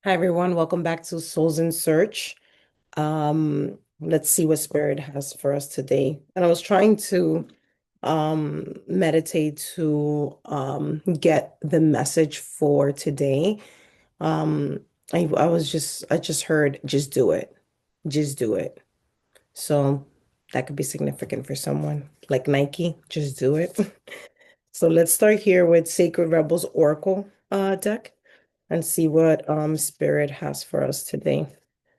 Hi everyone, welcome back to Souls in Search. Let's see what Spirit has for us today. And I was trying to meditate to get the message for today. Um I just heard just do it. Just do it. So that could be significant for someone like Nike, just do it. So let's start here with Sacred Rebels Oracle deck and see what Spirit has for us today.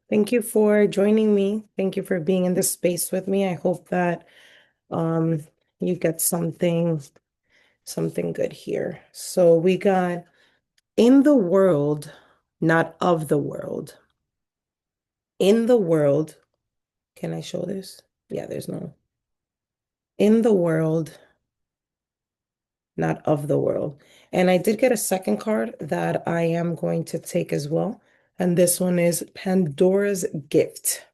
Thank you for joining me. Thank you for being in this space with me. I hope that um you get something good here. So we got in the world, not of the world. In the world, can I show this? Yeah, there's no. In the world, not of the world. And I did get a second card that I am going to take as well. And this one is Pandora's Gift.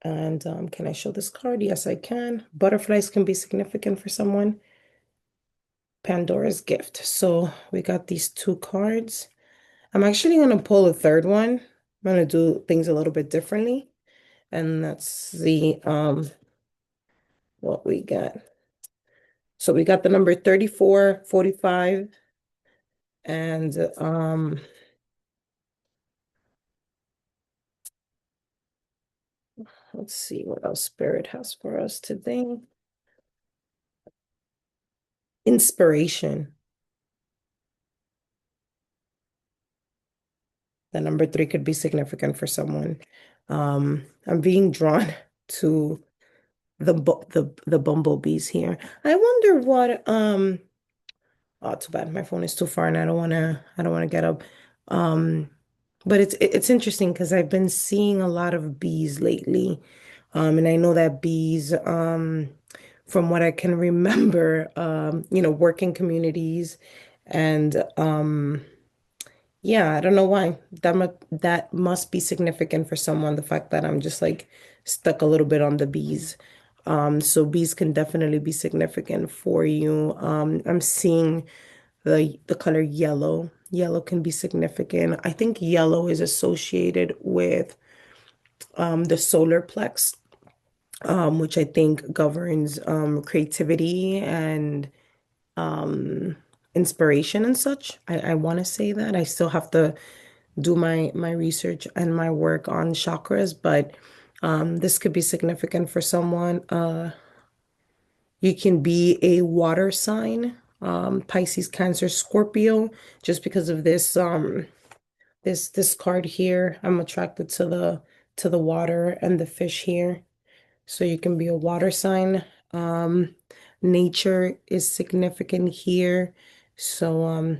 And can I show this card? Yes, I can. Butterflies can be significant for someone. Pandora's Gift. So we got these two cards. I'm actually going to pull a third one. I'm going to do things a little bit differently. And let's see what we got. So we got the number 34, 45, and let's see what else Spirit has for us today. Inspiration. The number three could be significant for someone. I'm being drawn to the bumblebees here. I wonder what oh, too bad my phone is too far and I don't wanna get up. Um but it's interesting because I've been seeing a lot of bees lately. And I know that bees from what I can remember work in communities and yeah, I don't know why. That must be significant for someone, the fact that I'm just like stuck a little bit on the bees. So bees can definitely be significant for you. I'm seeing the color yellow. Yellow can be significant. I think yellow is associated with the solar plex, which I think governs creativity and um inspiration and such. I want to say that. I still have to do my research and my work on chakras, but this could be significant for someone. You can be a water sign, Pisces, Cancer, Scorpio, just because of this card here. I'm attracted to the water and the fish here. So you can be a water sign. Um, Nature is significant here. So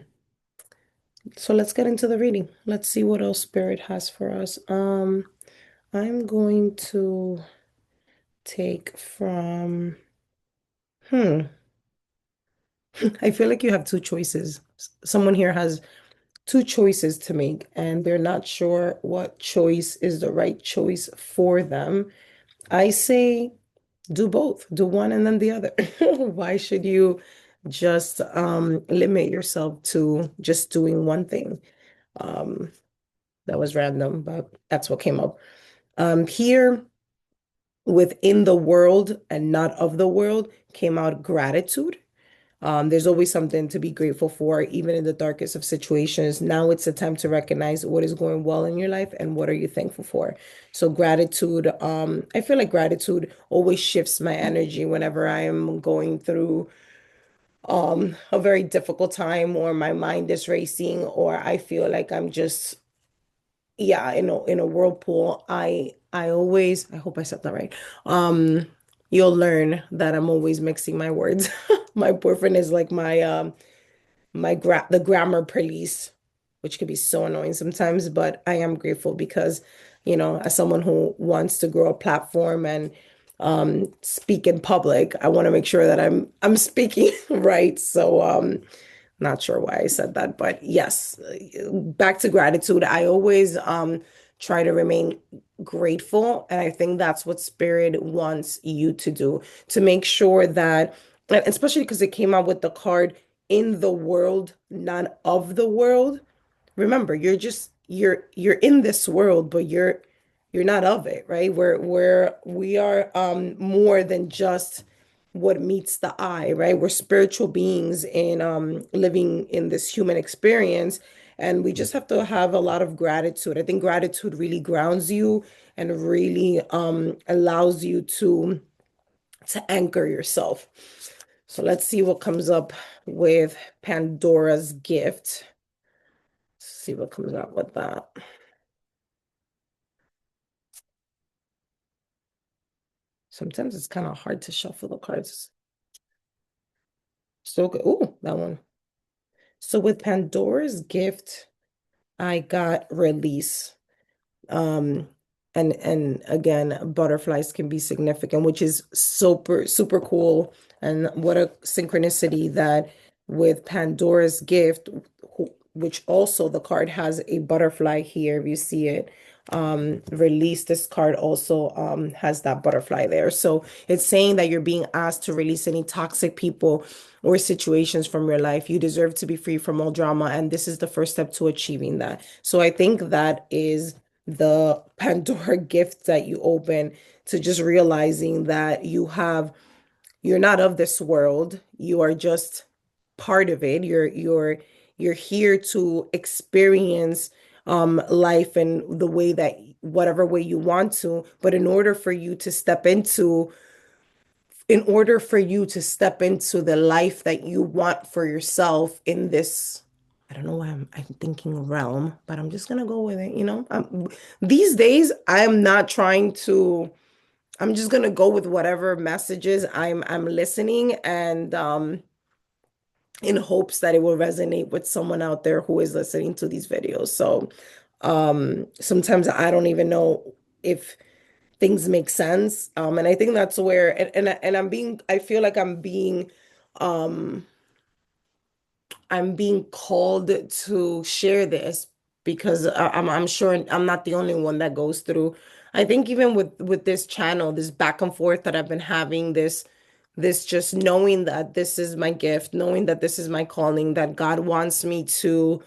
so let's get into the reading. Let's see what else Spirit has for us. I'm going to take from, hmm, I feel like you have two choices. Someone here has two choices to make, and they're not sure what choice is the right choice for them. I say do both, do one and then the other. Why should you just limit yourself to just doing one thing? Um, that was random, but that's what came up. Here within the world and not of the world came out gratitude. There's always something to be grateful for, even in the darkest of situations. Now it's a time to recognize what is going well in your life and what are you thankful for. So gratitude, I feel like gratitude always shifts my energy whenever I am going through a very difficult time or my mind is racing or I feel like I'm just yeah, in a whirlpool. I always I hope I said that right. Um you'll learn that I'm always mixing my words. My boyfriend is like the grammar police, which could be so annoying sometimes, but I am grateful because, as someone who wants to grow a platform and speak in public, I want to make sure that I'm speaking right. So not sure why I said that, but yes, back to gratitude. I always try to remain grateful, and I think that's what Spirit wants you to do, to make sure that, and especially because it came out with the card in the world, not of the world. Remember, you're just you're in this world, but you're not of it, right? We are more than just what meets the eye, right? We're spiritual beings in living in this human experience, and we just have to have a lot of gratitude. I think gratitude really grounds you and really allows you to anchor yourself. So let's see what comes up with Pandora's gift. See what comes out with that. Sometimes it's kind of hard to shuffle the cards. So good. Oh, that one. So with Pandora's gift, I got release. Um, and again, butterflies can be significant, which is super cool. And what a synchronicity that with Pandora's gift, which also the card has a butterfly here, if you see it. Release, this card also has that butterfly there. So it's saying that you're being asked to release any toxic people or situations from your life. You deserve to be free from all drama, and this is the first step to achieving that. So I think that is the Pandora gift that you open, to just realizing that you're not of this world. You are just part of it. You're here to experience life in the way that whatever way you want to, but in order for you to step into the life that you want for yourself in this, I don't know why I'm thinking realm, but I'm just gonna go with it, these days I'm not trying to, I'm just gonna go with whatever messages I'm listening, and in hopes that it will resonate with someone out there who is listening to these videos. So sometimes I don't even know if things make sense. And I think that's where, and I feel like um, I'm being called to share this because I'm sure I'm not the only one that goes through. I think even with this channel, this back and forth that I've been having, this just knowing that this is my gift, knowing that this is my calling, that God wants me to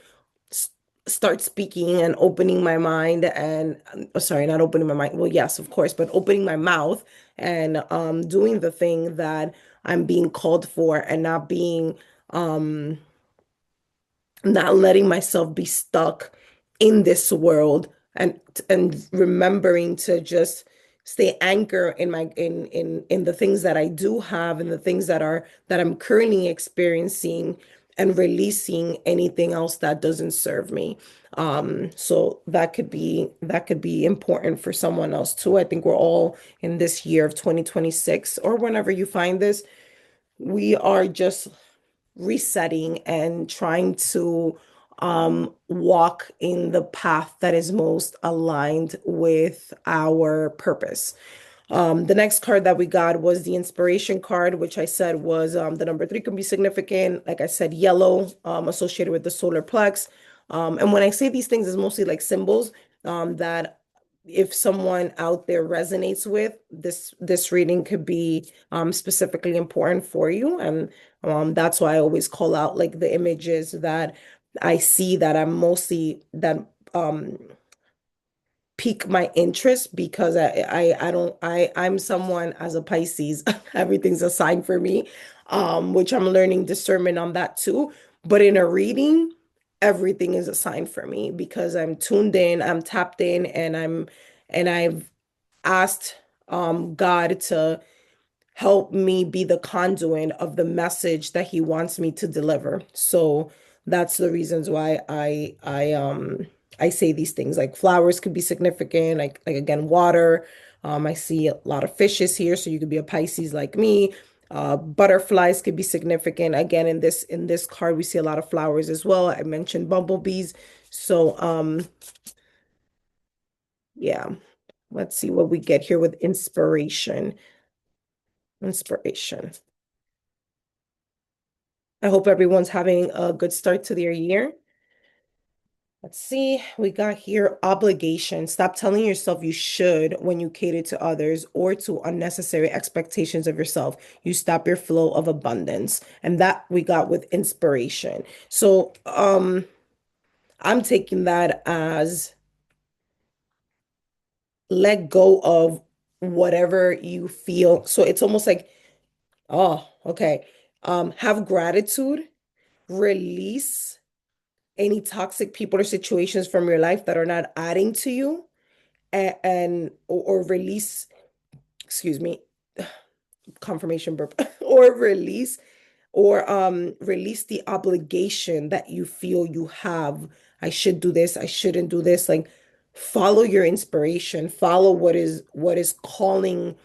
s- start speaking and opening my mind and sorry, not opening my mind. Well, yes, of course, but opening my mouth and doing the thing that I'm being called for, and um not letting myself be stuck in this world, and remembering to just stay anchored in my in the things that I do have, and the things that I'm currently experiencing, and releasing anything else that doesn't serve me. So that could be important for someone else too. I think we're all in this year of 2026, or whenever you find this, we are just resetting and trying to walk in the path that is most aligned with our purpose. The next card that we got was the inspiration card, which I said was the number three can be significant. Like I said, yellow, associated with the solar plex. And when I say these things, it's mostly like symbols that if someone out there resonates with this reading could be specifically important for you. And that's why I always call out like the images that I see that I'm mostly that pique my interest, because I don't I'm someone as a Pisces, everything's a sign for me, which I'm learning discernment on that too. But in a reading, everything is a sign for me, because I'm tuned in, I'm tapped in, and I've asked God to help me be the conduit of the message that he wants me to deliver. So that's the reasons why I say these things. Like flowers could be significant, like again, water. I see a lot of fishes here, so you could be a Pisces like me. Butterflies could be significant. Again, in this card, we see a lot of flowers as well. I mentioned bumblebees. So yeah, let's see what we get here with inspiration. Inspiration. I hope everyone's having a good start to their year. Let's see, we got here obligation. Stop telling yourself you should when you cater to others or to unnecessary expectations of yourself. You stop your flow of abundance. And that we got with inspiration. So, I'm taking that as let go of whatever you feel. So it's almost like, oh, okay. Have gratitude, release any toxic people or situations from your life that are not adding to you, and or release, excuse me, confirmation burp, or release the obligation that you feel you have. I should do this, I shouldn't do this. Like follow your inspiration, follow what is calling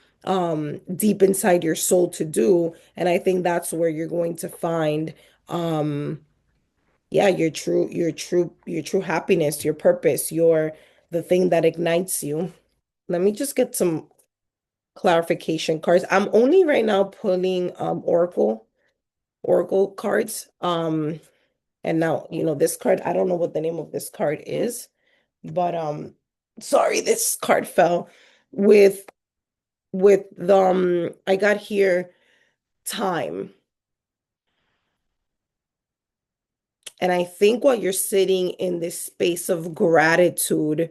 deep inside your soul to do. And I think that's where you're going to find um yeah, your true happiness, your purpose, the thing that ignites you. Let me just get some clarification cards. I'm only right now pulling Oracle cards. And now, this card, I don't know what the name of this card is, but sorry, this card fell with the I got here time. And I think while you're sitting in this space of gratitude,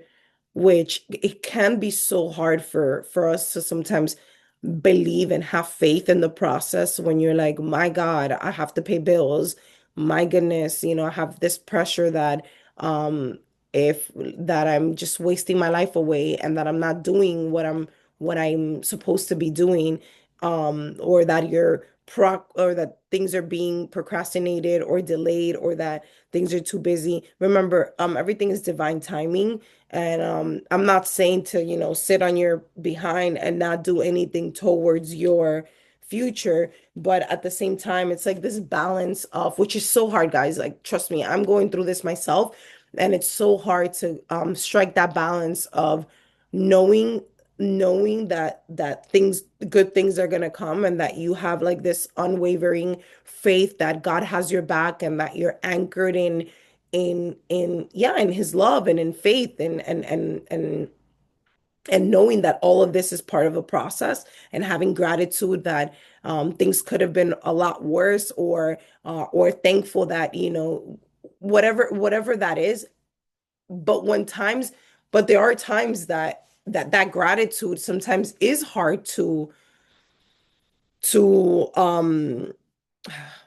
which it can be so hard for us to sometimes believe and have faith in the process when you're like, my God, I have to pay bills. My goodness, I have this pressure that um if that I'm just wasting my life away and that I'm not doing what I'm supposed to be doing, or that or that things are being procrastinated or delayed, or that things are too busy. Remember, everything is divine timing. And I'm not saying to, sit on your behind and not do anything towards your future, but at the same time, it's like this balance of, which is so hard, guys. Like, trust me, I'm going through this myself, and it's so hard to strike that balance of knowing knowing that good things are going to come, and that you have like this unwavering faith that God has your back, and that you're anchored in his love and in faith, and knowing that all of this is part of a process, and having gratitude that things could have been a lot worse, or thankful that whatever that is. But when times but there are times that gratitude sometimes is hard to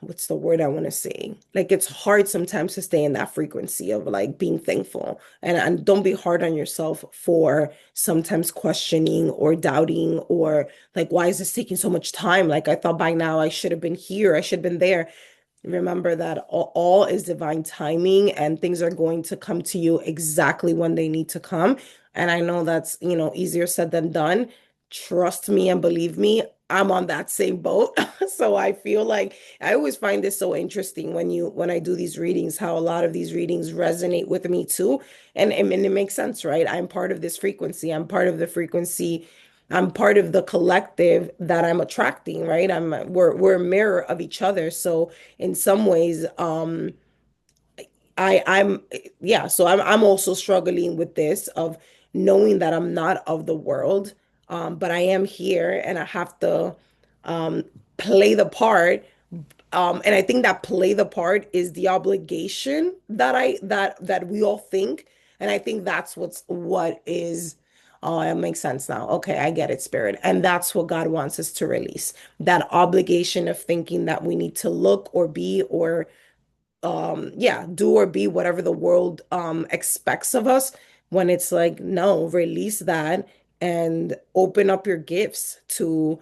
what's the word I want to say? Like it's hard sometimes to stay in that frequency of like being thankful. And don't be hard on yourself for sometimes questioning or doubting, or like, why is this taking so much time? Like I thought by now I should have been here, I should have been there. Remember that all is divine timing, and things are going to come to you exactly when they need to come. And I know that's, easier said than done. Trust me and believe me, I'm on that same boat. So I feel like I always find this so interesting when I do these readings, how a lot of these readings resonate with me too. And it makes sense, right? I'm part of this frequency. I'm part of the collective that I'm attracting, right? We're a mirror of each other. So in some ways, I'm yeah, so I'm also struggling with this of knowing that I'm not of the world, but I am here, and I have to um play the part. And I think that play the part is the obligation that we all think. And I think that's what is. Oh, it makes sense now. Okay, I get it, Spirit. And that's what God wants us to release. That obligation of thinking that we need to look or be, or yeah, do or be whatever the world expects of us, when it's like, no, release that and open up your gifts to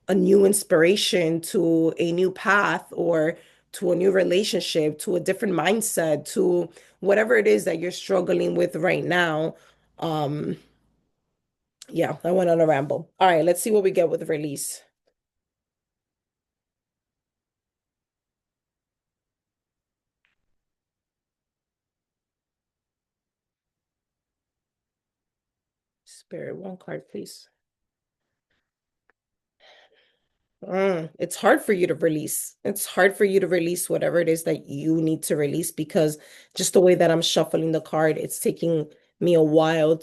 a new inspiration, to a new path, or to a new relationship, to a different mindset, to whatever it is that you're struggling with right now. um yeah, I went on a ramble. All right, let's see what we get with release. Spirit, one card, please. It's hard for you to release. It's hard for you to release whatever it is that you need to release, because just the way that I'm shuffling the card, it's taking me a while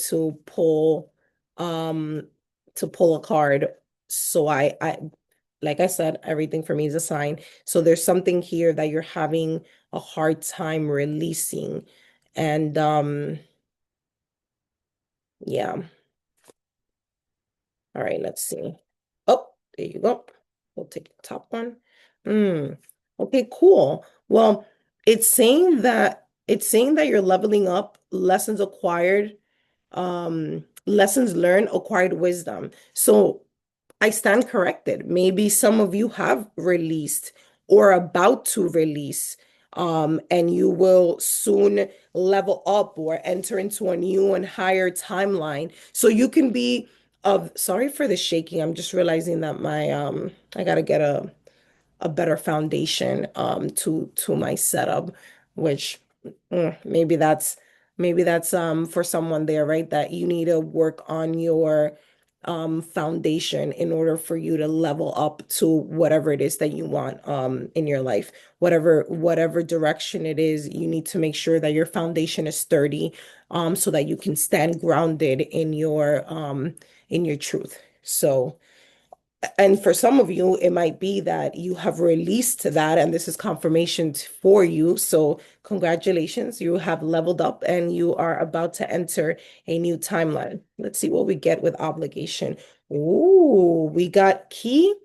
um to pull a card. So I like I said, everything for me is a sign. So there's something here that you're having a hard time releasing. And yeah. All right, let's see. Oh, there you go. We'll take the top one. Mm. Okay, cool. Well, it's saying that you're leveling up, lessons acquired, lessons learned, acquired wisdom. So I stand corrected. Maybe some of you have released or about to release, and you will soon level up or enter into a new and higher timeline. So you can be of, sorry for the shaking. I'm just realizing that my I gotta get a better foundation to my setup, which maybe that's for someone there, right? That you need to work on your foundation in order for you to level up to whatever it is that you want in your life. Whatever direction it is, you need to make sure that your foundation is sturdy so that you can stand grounded in your truth. So and for some of you, it might be that you have released that, and this is confirmation for you. So, congratulations, you have leveled up and you are about to enter a new timeline. Let's see what we get with obligation. Ooh, we got key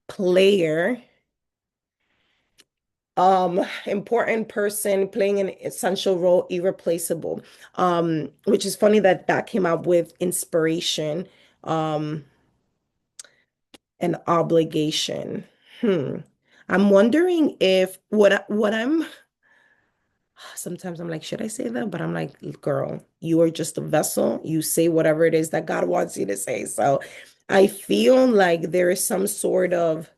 player, important person playing an essential role, irreplaceable. Which is funny that that came out with inspiration. Um, An obligation. Hmm. I'm wondering if what I'm sometimes I'm like, should I say that? But I'm like, girl, you are just a vessel. You say whatever it is that God wants you to say. So I feel like there is some sort of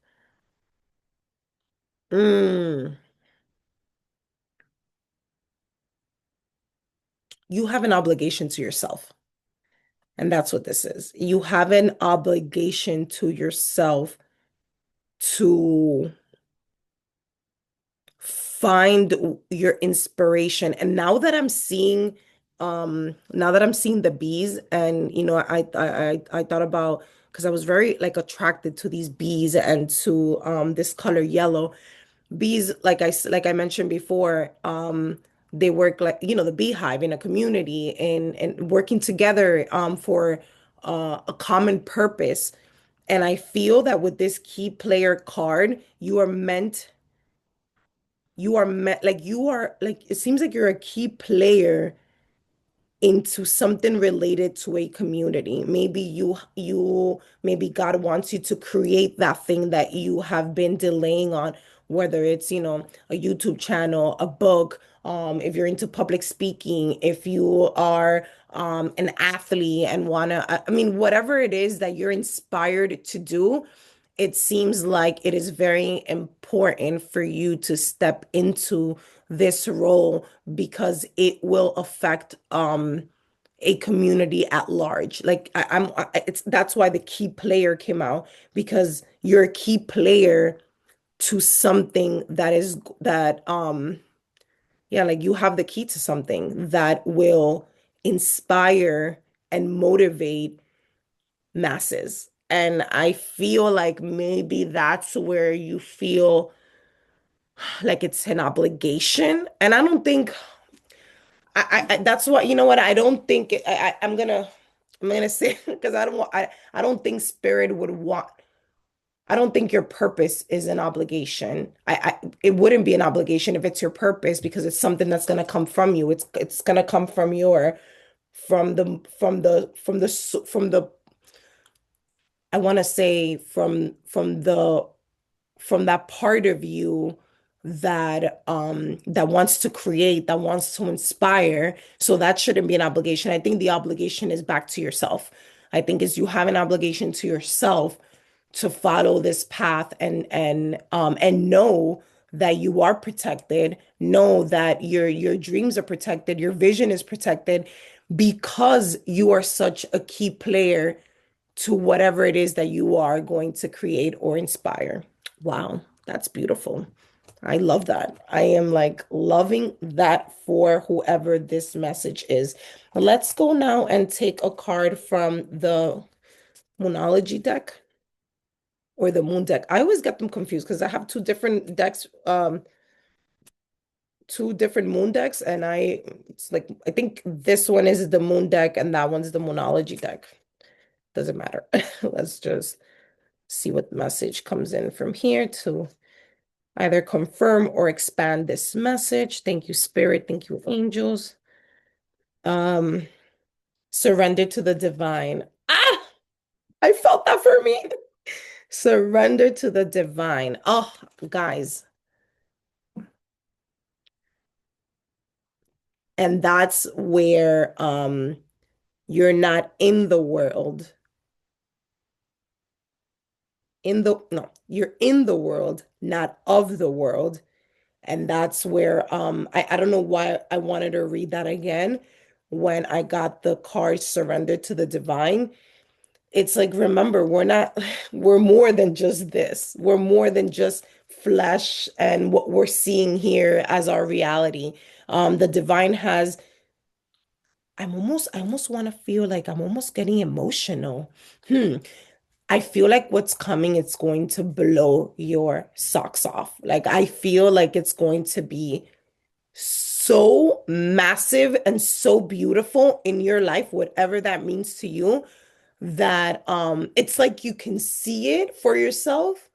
mm, you have an obligation to yourself. And that's what this is. You have an obligation to yourself to find your inspiration. And now that I'm seeing the bees, and I thought about, because I was very like attracted to these bees and to this color yellow. Bees, like I mentioned before, they work like, the beehive in a community, and working together for a common purpose. And I feel that with this key player card, you are meant, like, it seems like you're a key player into something related to a community. Maybe God wants you to create that thing that you have been delaying on, whether it's, a YouTube channel, a book, if you're into public speaking, if you are an athlete and wanna, I mean, whatever it is that you're inspired to do, it seems like it is very important for you to step into this role because it will affect a community at large. Like it's that's why the key player came out, because you're a key player to something that yeah, like you have the key to something that will inspire and motivate masses. And I feel like maybe that's where you feel like it's an obligation. And I don't think that's what, you know what, I don't think I'm gonna say because I don't think spirit would want, I don't think your purpose is an obligation. It wouldn't be an obligation if it's your purpose, because it's something that's gonna come from you. It's gonna come from from the I want to say from that part of you that wants to create, that wants to inspire. So that shouldn't be an obligation. I think the obligation is back to yourself. I think is you have an obligation to yourself to follow this path, and know that you are protected, know that your dreams are protected, your vision is protected, because you are such a key player to whatever it is that you are going to create or inspire. Wow, that's beautiful. I love that. I am like loving that for whoever this message is. Let's go now and take a card from the Moonology deck or the Moon deck. I always get them confused because I have two different decks, two different moon decks, and it's like I think this one is the moon deck and that one's the Moonology deck. Doesn't matter. Let's just see what message comes in from here to either confirm or expand this message. Thank you, Spirit. Thank you, angels. Um, surrender to the divine. Ah, I felt that for me. Surrender to the divine. Oh, guys. And that's where you're not in the world. No, you're in the world, not of the world. And that's where I don't know why I wanted to read that again when I got the card surrender to the divine. It's like, remember, we're not, we're more than just this. We're more than just flesh and what we're seeing here as our reality. The divine has, I almost want to feel like I'm almost getting emotional. Hmm. I feel like what's coming, it's going to blow your socks off. Like, I feel like it's going to be so massive and so beautiful in your life, whatever that means to you, that it's like you can see it for yourself,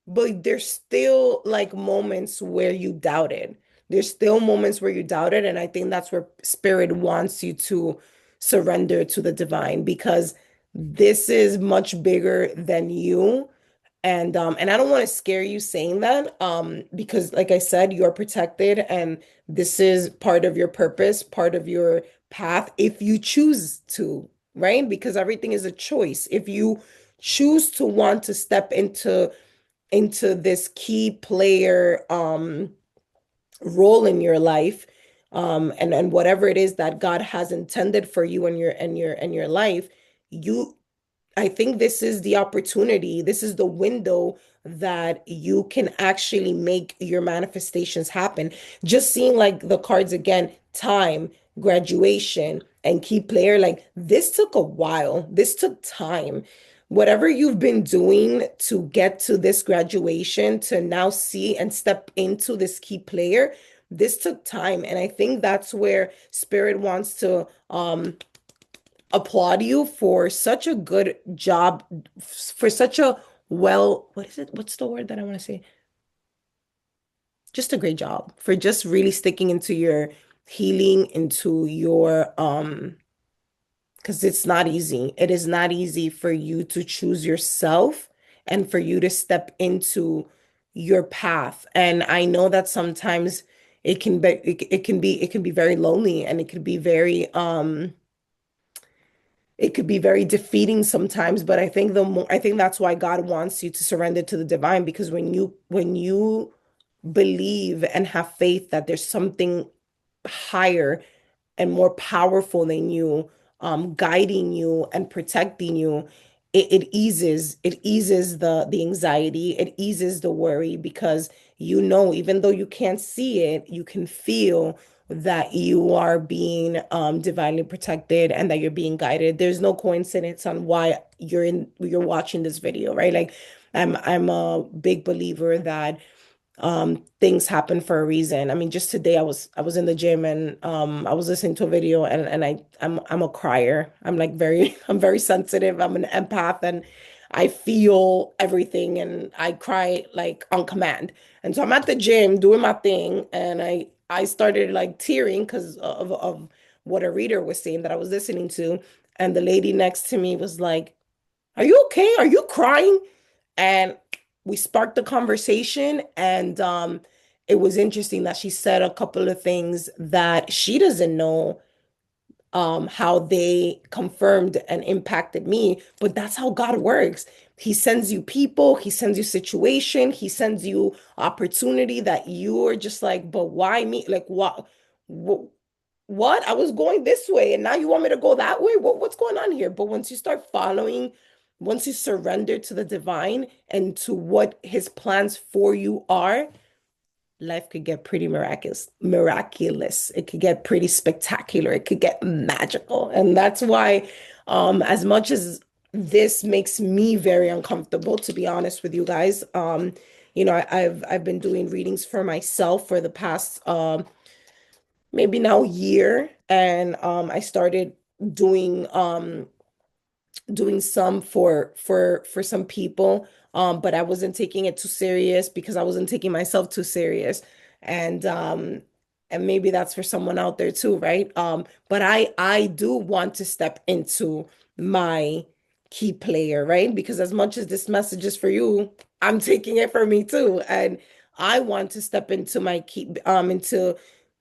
but there's still like moments where you doubted. There's still moments where you doubted, and I think that's where spirit wants you to surrender to the divine, because this is much bigger than you. And I don't want to scare you saying that, because like I said, you're protected and this is part of your purpose, part of your path if you choose to, right? Because everything is a choice. If you choose to want to step into this key player role in your life, and whatever it is that God has intended for you and your life, you I think this is the opportunity, this is the window that you can actually make your manifestations happen. Just seeing like the cards again, time, graduation, and key player, like this took a while. This took time. Whatever you've been doing to get to this graduation, to now see and step into this key player, this took time. And I think that's where Spirit wants to applaud you for such a good job, for such a what is it? What's the word that I want to say? Just a great job for just really sticking into your healing, into your because it's not easy. It is not easy for you to choose yourself and for you to step into your path. And I know that sometimes it can be very lonely, and it could be very defeating sometimes, but I think that's why God wants you to surrender to the divine, because when you believe and have faith that there's something higher and more powerful than you, guiding you and protecting you, it eases the anxiety, it eases the worry, because even though you can't see it, you can feel that you are being divinely protected and that you're being guided. There's no coincidence on why you're watching this video, right? Like I'm a big believer that things happen for a reason. I mean, just today I was in the gym, and I was listening to a video, and I'm a crier. I'm like very I'm very sensitive. I'm an empath, and I feel everything, and I cry like on command. And so I'm at the gym doing my thing, and I started like tearing because of what a reader was saying that I was listening to. And the lady next to me was like, "Are you okay? Are you crying?" And we sparked the conversation, and it was interesting that she said a couple of things that she doesn't know, how they confirmed and impacted me. But that's how God works. He sends you people, he sends you situation, he sends you opportunity that you are just like, but why me? Like what what? I was going this way and now you want me to go that way? What's going on here? But once you start following, once you surrender to the divine and to what his plans for you are, life could get pretty miraculous. It could get pretty spectacular. It could get magical. And that's why, as much as this makes me very uncomfortable, to be honest with you guys, I've been doing readings for myself for the past maybe now year, and I started doing some for some people, but I wasn't taking it too serious because I wasn't taking myself too serious. And maybe that's for someone out there too, right? But I do want to step into my key player, right? Because as much as this message is for you, I'm taking it for me too. And I want to step into my key into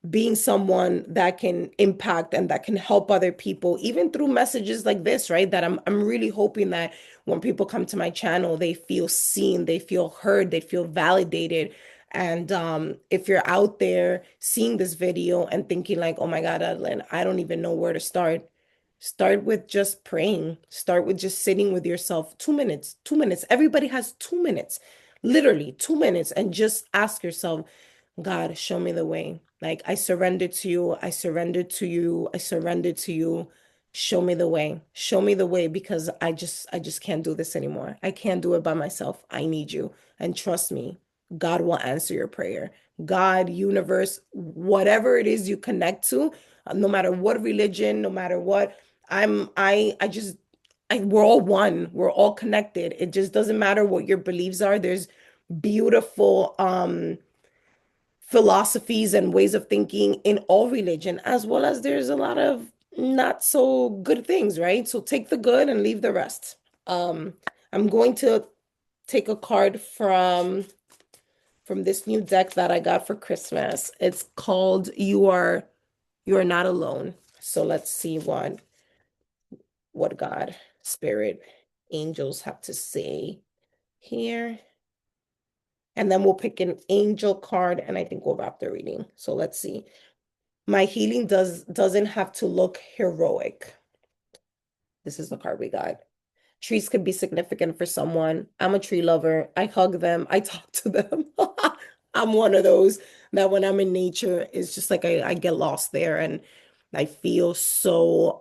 being someone that can impact and that can help other people, even through messages like this, right? That I'm really hoping that when people come to my channel, they feel seen, they feel heard, they feel validated. And if you're out there seeing this video and thinking like, oh my God, Adeline, I don't even know where to start. Start with just praying. Start with just sitting with yourself 2 minutes, 2 minutes. Everybody has 2 minutes, literally 2 minutes, and just ask yourself, God, show me the way. Like, I surrender to you. I surrender to you. I surrender to you. Show me the way. Show me the way because I just can't do this anymore. I can't do it by myself. I need you. And trust me, God will answer your prayer. God, universe, whatever it is you connect to, no matter what religion, no matter what, I just, we're all one. We're all connected. It just doesn't matter what your beliefs are. There's beautiful, philosophies and ways of thinking in all religion, as well as there's a lot of not so good things, right? So take the good and leave the rest. Um, I'm going to take a card from this new deck that I got for Christmas. It's called You Are Not Alone. So let's see what God, Spirit, angels have to say here. And then we'll pick an angel card and I think we'll wrap the reading. So let's see. My healing doesn't have to look heroic. This is the card we got. Trees could be significant for someone. I'm a tree lover. I hug them. I talk to them. I'm one of those that when I'm in nature, it's just like I get lost there and I feel so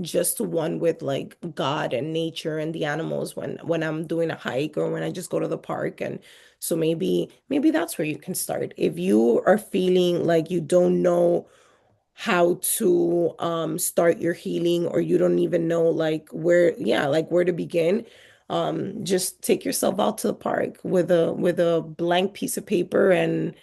just one with like God and nature and the animals when I'm doing a hike or when I just go to the park. And so maybe that's where you can start. If you are feeling like you don't know how to start your healing or you don't even know like where, yeah, like where to begin, just take yourself out to the park with a blank piece of paper and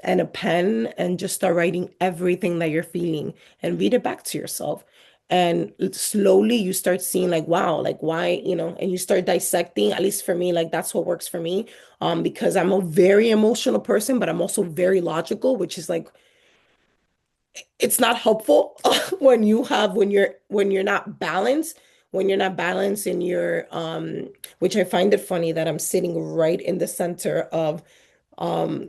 a pen and just start writing everything that you're feeling and read it back to yourself. And slowly you start seeing like, wow, like why, and you start dissecting, at least for me, like that's what works for me. Because I'm a very emotional person, but I'm also very logical, which is like it's not helpful when you're not balanced, when you're not balanced in your which I find it funny that I'm sitting right in the center of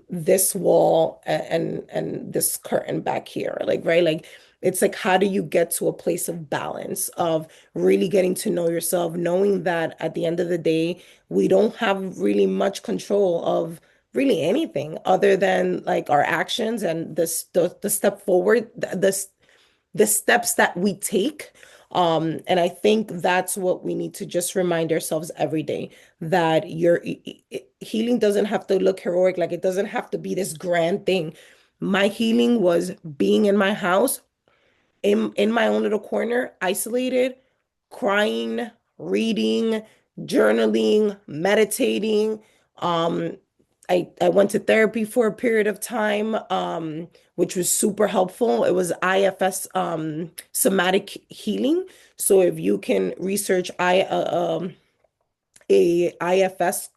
this wall and this curtain back here, like right, like it's like how do you get to a place of balance of really getting to know yourself, knowing that at the end of the day we don't have really much control of really anything other than like our actions and the step forward, the steps that we take. And I think that's what we need to just remind ourselves every day, that your healing doesn't have to look heroic, like it doesn't have to be this grand thing. My healing was being in my house, in my own little corner, isolated, crying, reading, journaling, meditating. Um, I went to therapy for a period of time, which was super helpful. It was IFS, somatic healing. So if you can research a IFS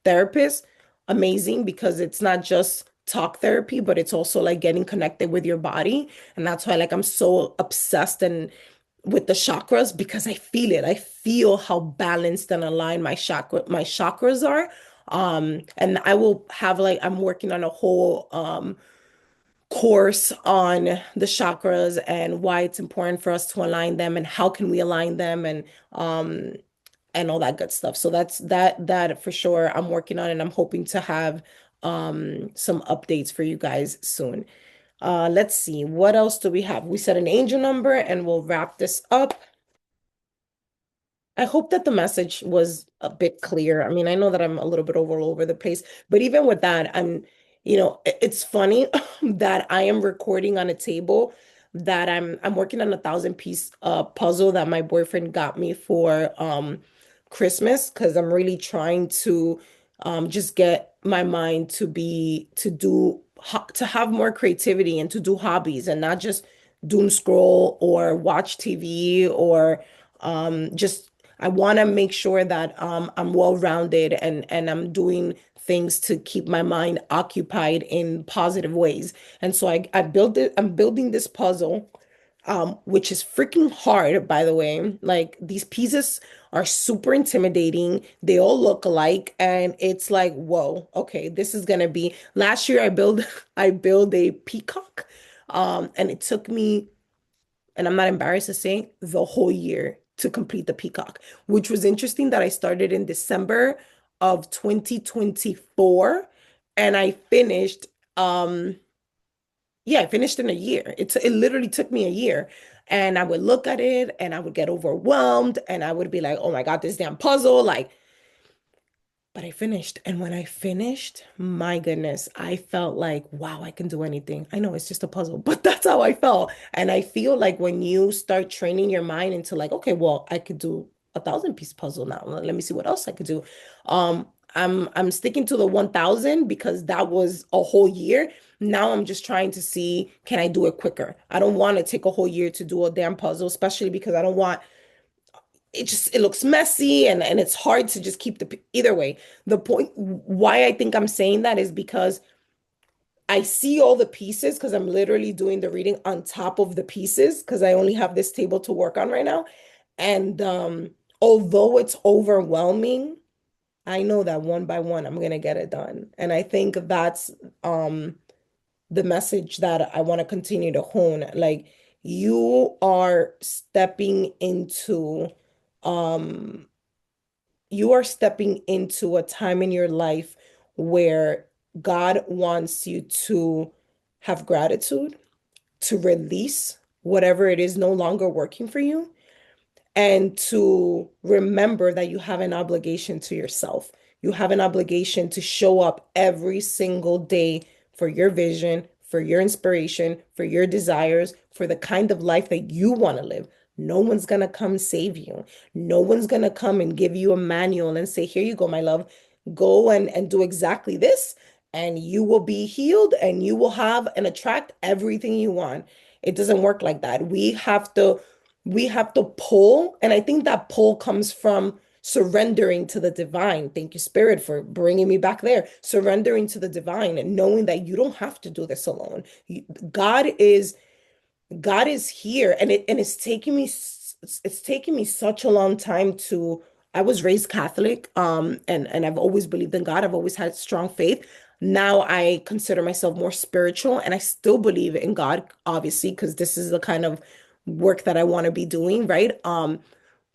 therapist, amazing, because it's not just talk therapy, but it's also like getting connected with your body. And that's why like I'm so obsessed and with the chakras because I feel it. I feel how balanced and aligned my chakras are. And I will have like I'm working on a whole course on the chakras and why it's important for us to align them and how can we align them and all that good stuff. So that for sure I'm working on and I'm hoping to have some updates for you guys soon. Let's see, what else do we have? We said an angel number and we'll wrap this up. I hope that the message was a bit clear. I mean, I know that I'm a little bit all over the place, but even with that, it's funny that I am recording on a table that I'm working on a 1,000 piece puzzle that my boyfriend got me for Christmas because I'm really trying to just get my mind to be to do to have more creativity and to do hobbies and not just doom scroll or watch TV or just I want to make sure that I'm well-rounded and I'm doing things to keep my mind occupied in positive ways. And so I built it, I'm building this puzzle, which is freaking hard, by the way. Like these pieces are super intimidating. They all look alike, and it's like, whoa, okay, this is gonna be. Last year I built I built a peacock, and it took me, and I'm not embarrassed to say, the whole year to complete the peacock, which was interesting that I started in December of 2024 and I finished yeah, I finished in a year. It literally took me a year. And I would look at it and I would get overwhelmed and I would be like, "Oh my God, this damn puzzle." Like, but I finished. And when I finished, my goodness, I felt like, wow, I can do anything. I know it's just a puzzle, but that's how I felt. And I feel like when you start training your mind into like, okay, well, I could do 1,000 piece puzzle now. Let me see what else I could do. I'm sticking to the 1,000 because that was a whole year. Now I'm just trying to see, can I do it quicker? I don't want to take a whole year to do a damn puzzle, especially because I don't want it looks messy and it's hard to just keep either way. The point why I think I'm saying that is because I see all the pieces because I'm literally doing the reading on top of the pieces because I only have this table to work on right now. And although it's overwhelming, I know that one by one I'm gonna get it done. And I think that's um the message that I want to continue to hone. Like you are stepping into um you are stepping into a time in your life where God wants you to have gratitude, to release whatever it is no longer working for you, and to remember that you have an obligation to yourself. You have an obligation to show up every single day for your vision, for your inspiration, for your desires, for the kind of life that you want to live. No one's going to come save you. No one's going to come and give you a manual and say, here you go, my love. Go and do exactly this, and you will be healed and you will have and attract everything you want. It doesn't work like that. We have to pull, and I think that pull comes from surrendering to the divine. Thank you, Spirit, for bringing me back there. Surrendering to the divine and knowing that you don't have to do this alone. God is God is here, and it's taking me such a long time to. I was raised Catholic, and I've always believed in God. I've always had strong faith. Now I consider myself more spiritual, and I still believe in God, obviously, because this is the kind of work that I want to be doing, right?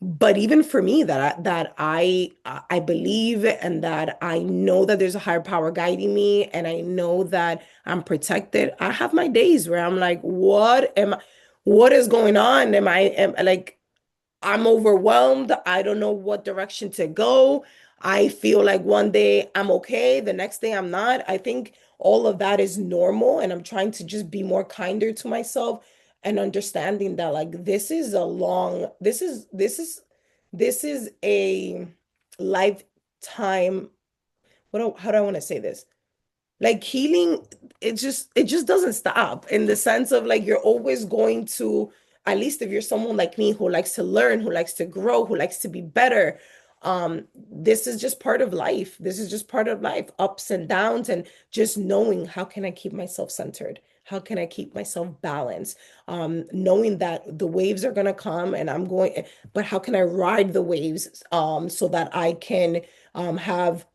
But even for me, that I believe and that I know that there's a higher power guiding me, and I know that I'm protected. I have my days where I'm like, what is going on? Am like I'm overwhelmed. I don't know what direction to go. I feel like one day I'm okay, the next day I'm not. I think all of that is normal, and I'm trying to just be more kinder to myself and understanding that like this is a lifetime. How do I want to say this? Like healing, it just doesn't stop in the sense of like you're always going to, at least if you're someone like me who likes to learn, who likes to grow, who likes to be better, this is just part of life. This is just part of life, ups and downs, and just knowing how can I keep myself centered? How can I keep myself balanced? Knowing that the waves are gonna come and I'm going, but how can I ride the waves so that I can have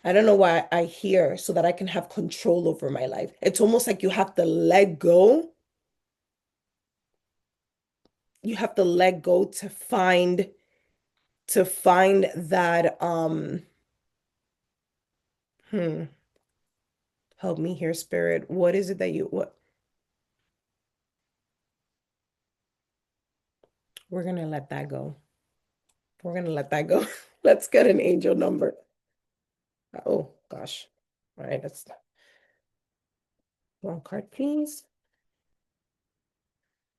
I don't know why I hear so that I can have control over my life. It's almost like you have to let go. You have to let go to find that hmm help me here, spirit. What is it that you what We're gonna let that go. We're gonna let that go. Let's get an angel number. Oh gosh. All right, let's one card, please.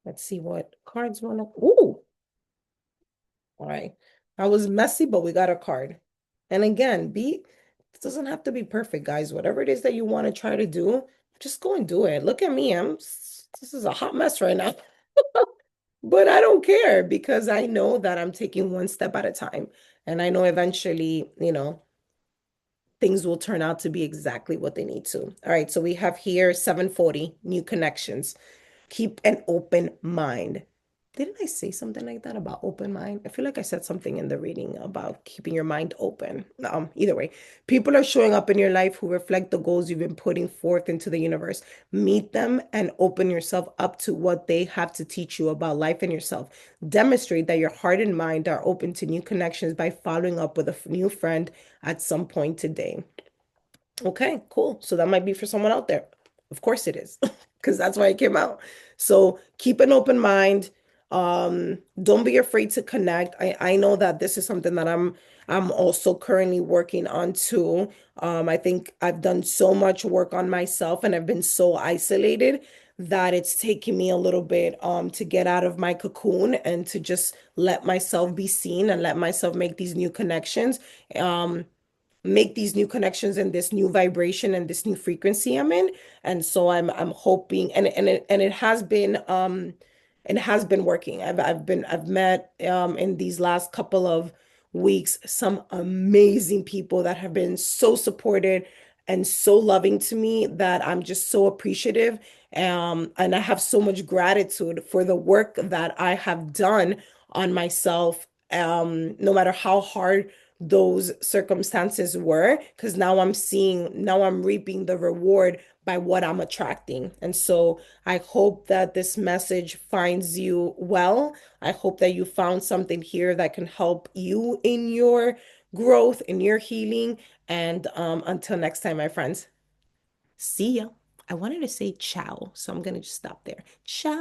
Let's see what cards wanna. Ooh, all right. That was messy, but we got a card. And again, it doesn't have to be perfect, guys. Whatever it is that you want to try to do, just go and do it. Look at me. This is a hot mess right now. But I don't care because I know that I'm taking one step at a time. And I know eventually, things will turn out to be exactly what they need to. All right, so we have here 740 new connections. Keep an open mind. Didn't I say something like that about open mind? I feel like I said something in the reading about keeping your mind open. Either way, people are showing up in your life who reflect the goals you've been putting forth into the universe. Meet them and open yourself up to what they have to teach you about life and yourself. Demonstrate that your heart and mind are open to new connections by following up with a new friend at some point today. Okay, cool. So that might be for someone out there. Of course it is, because that's why it came out. So keep an open mind. Don't be afraid to connect. I know that this is something that I'm also currently working on too. I think I've done so much work on myself and I've been so isolated that it's taken me a little bit to get out of my cocoon and to just let myself be seen and let myself make these new connections. Um, make these new connections and this new vibration and this new frequency I'm in. And so I'm hoping and it has been working. I've met in these last couple of weeks some amazing people that have been so supported and so loving to me that I'm just so appreciative. And I have so much gratitude for the work that I have done on myself, no matter how hard those circumstances were, because now I'm reaping the reward by what I'm attracting. And so I hope that this message finds you well. I hope that you found something here that can help you in your growth, in your healing. And until next time, my friends, see ya. I wanted to say ciao, so I'm going to just stop there. Ciao.